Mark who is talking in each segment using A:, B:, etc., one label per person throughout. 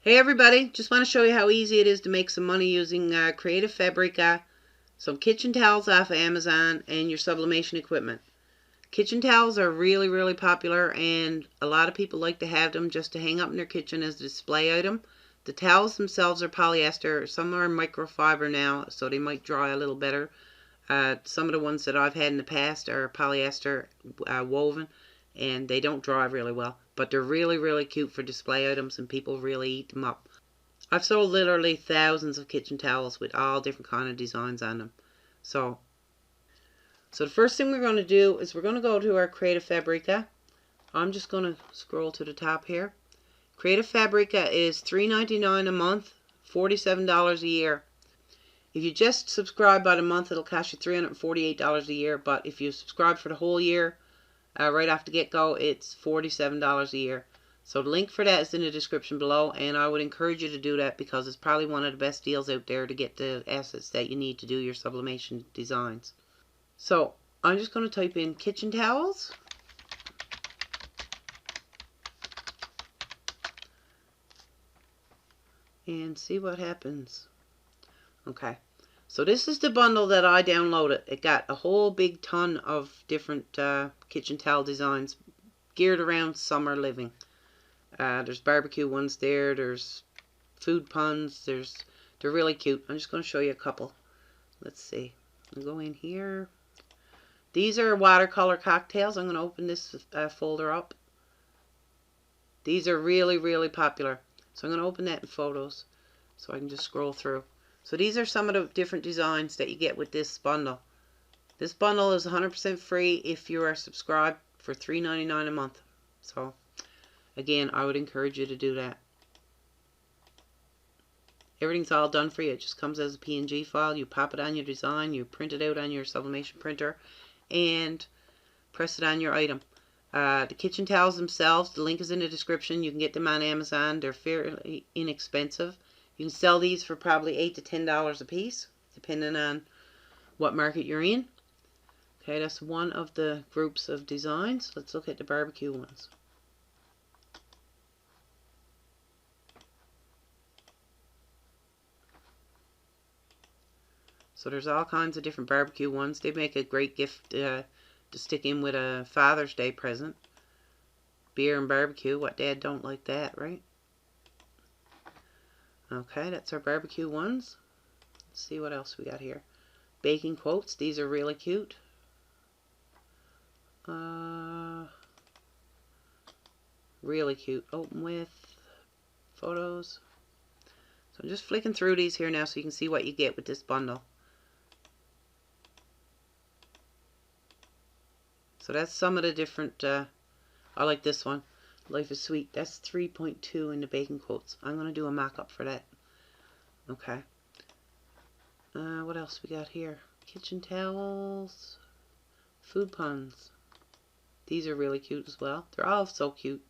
A: Hey everybody, just want to show you how easy it is to make some money using Creative Fabrica, some kitchen towels off of Amazon, and your sublimation equipment. Kitchen towels are really popular, and a lot of people like to have them just to hang up in their kitchen as a display item. The towels themselves are polyester, some are microfiber now, so they might dry a little better. Some of the ones that I've had in the past are polyester woven, and they don't dry really well, but they're really cute for display items, and people really eat them up. I've sold literally thousands of kitchen towels with all different kind of designs on them. So the first thing we're going to do is we're going to go to our Creative Fabrica. I'm just going to scroll to the top here. Creative Fabrica is $3.99 a month, $47 a year. If you just subscribe by the month, it'll cost you $348 a year, but if you subscribe for the whole year, right off the get-go, it's $47 a year. So the link for that is in the description below, and I would encourage you to do that because it's probably one of the best deals out there to get the assets that you need to do your sublimation designs. So I'm just going to type in kitchen towels. And see what happens. Okay. So this is the bundle that I downloaded. It got a whole big ton of different kitchen towel designs geared around summer living. There's barbecue ones there. There's food puns. They're really cute. I'm just going to show you a couple. Let's see. I'll go in here. These are watercolor cocktails. I'm going to open this folder up. These are really popular. So I'm going to open that in photos so I can just scroll through. So these are some of the different designs that you get with this bundle. This bundle is 100% free if you are subscribed for $3.99 a month. So again, I would encourage you to do that. Everything's all done for you. It just comes as a PNG file. You pop it on your design, you print it out on your sublimation printer, and press it on your item. The kitchen towels themselves, the link is in the description. You can get them on Amazon. They're fairly inexpensive. You can sell these for probably $8 to $10 a piece, depending on what market you're in. Okay, that's one of the groups of designs. Let's look at the barbecue ones. So there's all kinds of different barbecue ones. They make a great gift to stick in with a Father's Day present. Beer and barbecue. What dad don't like that, right? Okay, that's our barbecue ones. Let's see what else we got here. Baking quotes. These are really cute. Really cute. Open with photos. So I'm just flicking through these here now so you can see what you get with this bundle. So that's some of the different, I like this one. Life is Sweet. That's 3.2 in the baking quotes. I'm going to do a mock-up for that. Okay. What else we got here? Kitchen towels. Food puns. These are really cute as well. They're all so cute.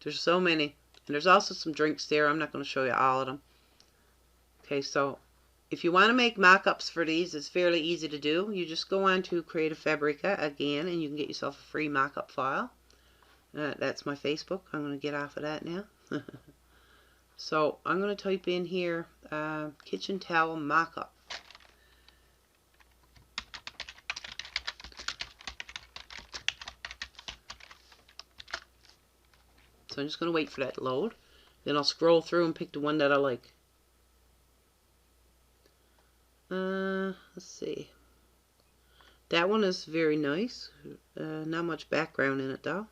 A: There's so many. And there's also some drinks there. I'm not going to show you all of them. Okay, so if you want to make mock-ups for these, it's fairly easy to do. You just go on to Creative Fabrica again, and you can get yourself a free mock-up file. That's my Facebook. I'm going to get off of that now. So I'm going to type in here kitchen towel mock-up. So I'm just going to wait for that to load. Then I'll scroll through and pick the one that I like. Let's see. That one is very nice. Not much background in it though.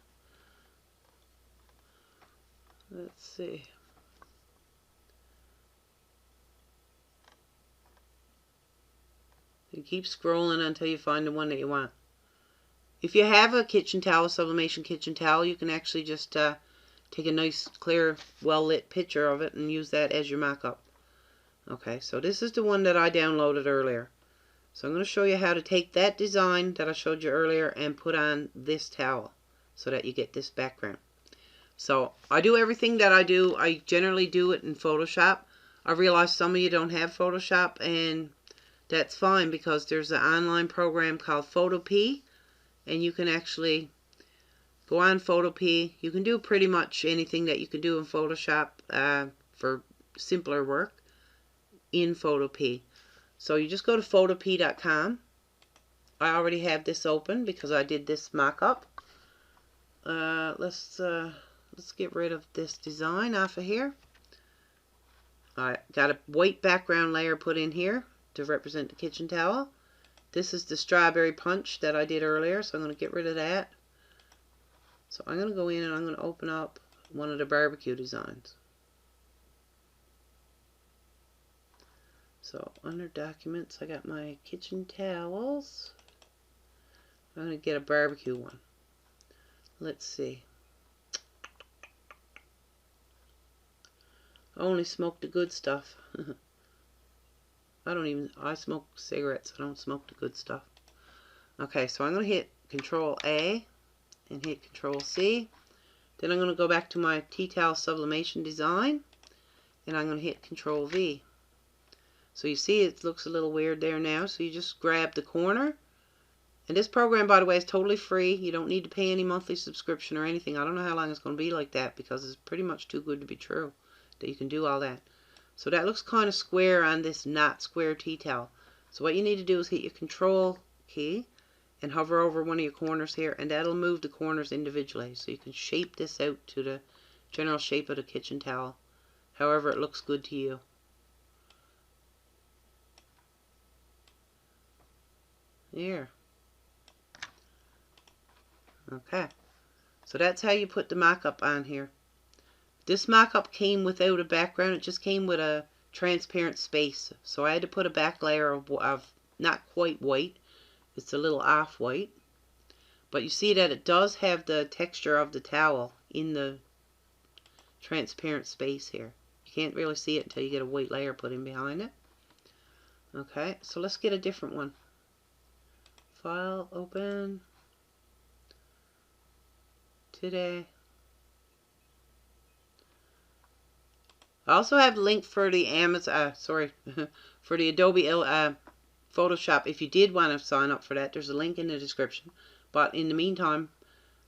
A: Let's see. You keep scrolling until you find the one that you want. If you have a kitchen towel, sublimation kitchen towel, you can actually just take a nice, clear, well-lit picture of it and use that as your mock-up. Okay, so this is the one that I downloaded earlier. So I'm going to show you how to take that design that I showed you earlier and put on this towel so that you get this background. So I do everything that I do. I generally do it in Photoshop. I realize some of you don't have Photoshop, and that's fine because there's an online program called Photopea, and you can actually go on Photopea. You can do pretty much anything that you can do in Photoshop for simpler work in Photopea. So you just go to photopea.com. I already have this open because I did this mock-up. Let's get rid of this design off of here. I got a white background layer put in here to represent the kitchen towel. This is the strawberry punch that I did earlier, so I'm going to get rid of that. So I'm going to go in and I'm going to open up one of the barbecue designs. So under documents, I got my kitchen towels. I'm going to get a barbecue one. Let's see. I only smoke the good stuff. I smoke cigarettes. I don't smoke the good stuff. Okay, so I'm going to hit Control A and hit Control C. Then I'm going to go back to my tea towel sublimation design and I'm going to hit Control V. So you see it looks a little weird there now, so you just grab the corner. And this program, by the way, is totally free. You don't need to pay any monthly subscription or anything. I don't know how long it's going to be like that because it's pretty much too good to be true that you can do all that. So that looks kind of square on this not square tea towel. So what you need to do is hit your Control key and hover over one of your corners here, and that'll move the corners individually. So you can shape this out to the general shape of the kitchen towel, however it looks good to you. There. Okay, so that's how you put the mock-up on here. This mock-up came without a background, it just came with a transparent space. So I had to put a back layer of not quite white, it's a little off-white. But you see that it does have the texture of the towel in the transparent space here. You can't really see it until you get a white layer put in behind it. Okay, so let's get a different one. File, open. Today. I also have a link for the Amazon, for the Adobe Photoshop. If you did want to sign up for that, there's a link in the description. But in the meantime,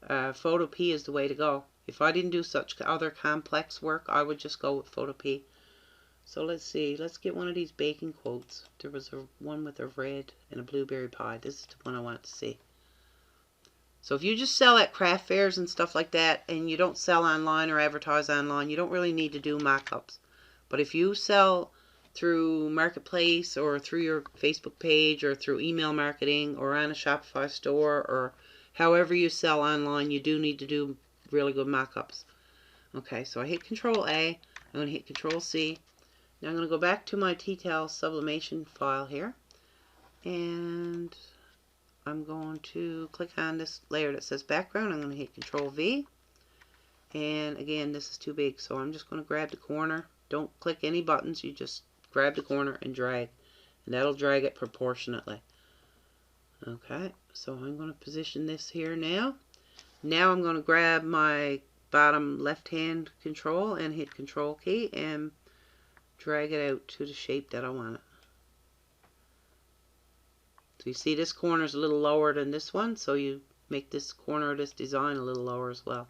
A: Photopea is the way to go. If I didn't do such other complex work, I would just go with Photopea. So let's see, let's get one of these baking quotes. There was one with a red and a blueberry pie. This is the one I want to see. So if you just sell at craft fairs and stuff like that, and you don't sell online or advertise online, you don't really need to do mock-ups. But if you sell through Marketplace or through your Facebook page or through email marketing or on a Shopify store or however you sell online, you do need to do really good mock-ups. Okay, so I hit Control A, I'm going to hit Control C. Now I'm going to go back to my tea towel sublimation file here, and I'm going to click on this layer that says background. I'm going to hit Control V, and again this is too big, so I'm just going to grab the corner. Don't click any buttons, you just grab the corner and drag, and that'll drag it proportionately. Okay, so I'm going to position this here now. Now I'm going to grab my bottom left hand control and hit Control key and drag it out to the shape that I want it. So you see this corner is a little lower than this one, so you make this corner of this design a little lower as well.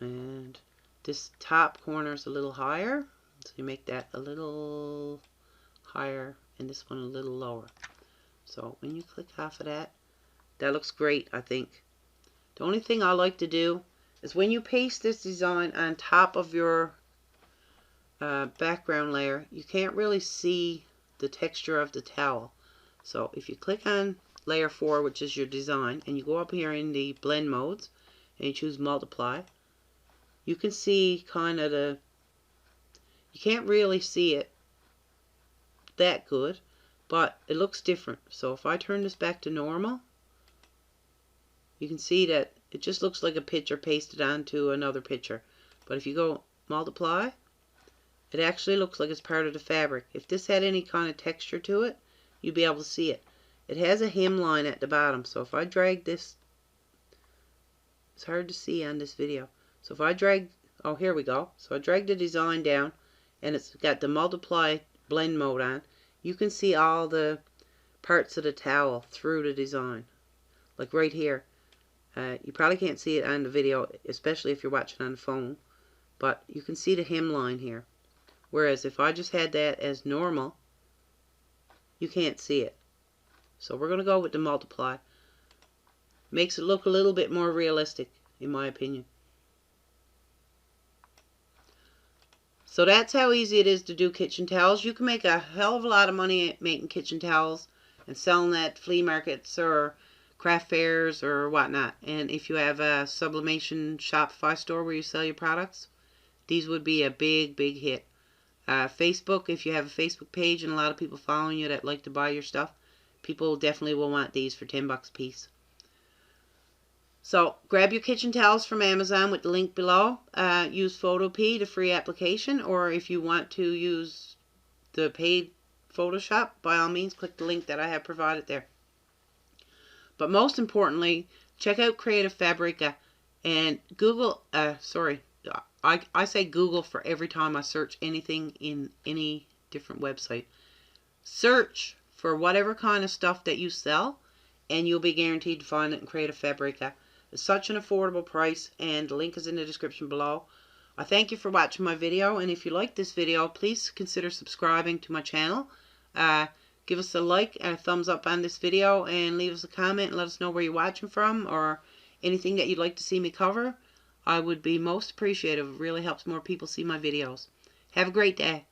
A: And this top corner is a little higher, so you make that a little higher and this one a little lower. So when you click off of that, that looks great, I think. The only thing I like to do is when you paste this design on top of your background layer, you can't really see the texture of the towel. So if you click on layer 4, which is your design, and you go up here in the blend modes and you choose multiply, you can see kind of you can't really see it that good, but it looks different. So if I turn this back to normal, you can see that it just looks like a picture pasted onto another picture. But if you go multiply, it actually looks like it's part of the fabric. If this had any kind of texture to it, you'd be able to see it. It has a hemline at the bottom, so if I drag this, it's hard to see on this video. So if I drag, oh here we go. So I drag the design down, and it's got the multiply blend mode on, you can see all the parts of the towel through the design. Like right here. You probably can't see it on the video, especially if you're watching on the phone, but you can see the hemline here. Whereas if I just had that as normal, you can't see it. So we're going to go with the multiply. Makes it look a little bit more realistic, in my opinion. So that's how easy it is to do kitchen towels. You can make a hell of a lot of money making kitchen towels and selling at flea markets or craft fairs or whatnot. And if you have a sublimation Shopify store where you sell your products, these would be a big hit. Facebook, if you have a Facebook page and a lot of people following you that like to buy your stuff, people definitely will want these for 10 bucks a piece. So grab your kitchen towels from Amazon with the link below. Use Photopea, the free application, or if you want to use the paid Photoshop, by all means click the link that I have provided there. But most importantly, check out Creative Fabrica and Google, I say Google for every time I search anything in any different website. Search for whatever kind of stuff that you sell and you'll be guaranteed to find it in Creative Fabrica. It's such an affordable price, and the link is in the description below. I thank you for watching my video, and if you like this video, please consider subscribing to my channel. Give us a like and a thumbs up on this video, and leave us a comment and let us know where you're watching from or anything that you'd like to see me cover. I would be most appreciative. It really helps more people see my videos. Have a great day.